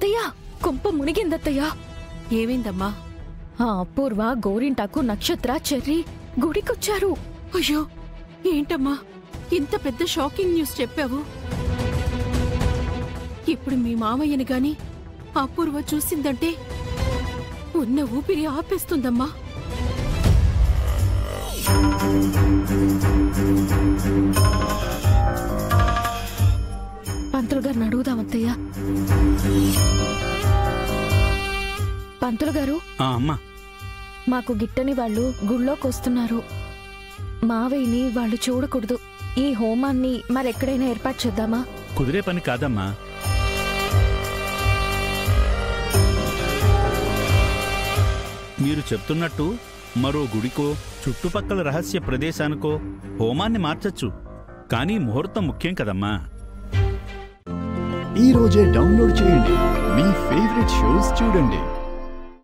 అత్తయ్య, కొంప మునిగిందత్తయ్య. ఏమైందమ్మా? ఆ అపూర్వ, గోరింటాకు, నక్షత్ర, చెర్రి గుడికొచ్చారు. అయ్యో, ఏంటమ్మా ఇంత పెద్ద షాకింగ్ న్యూస్ చెప్పావు? ఇప్పుడు మీ మామయ్యని గాని అపూర్వ చూసిందంటే ఉన్న ఊపిరి ఆపేస్తుందమ్మా. పంతులు గారిని అడుగుదాం అత్తయ్య. పంతులు గారు, అమ్మా, మాకు గిట్టని వాళ్ళు గుళ్ళోకొస్తున్నారు. మావయ్యని వాళ్ళు చూడకూడదు. ఈ హోమాన్ని మరెక్కడైనా ఏర్పాటు చేద్దామా? కుదిరే పని కాదమ్మా. మీరు చెప్తున్నట్టు మరో గుడికో చుట్టుపక్కల రహస్య ప్రదేశానికో హోమాన్ని మార్చచ్చు. కానీ ముహూర్తం ముఖ్యం కదమ్మా. ఈ రోజే డౌన్లోడ్ చేయండి. మీ ఫేవరెట్ షోస్ చూడండి.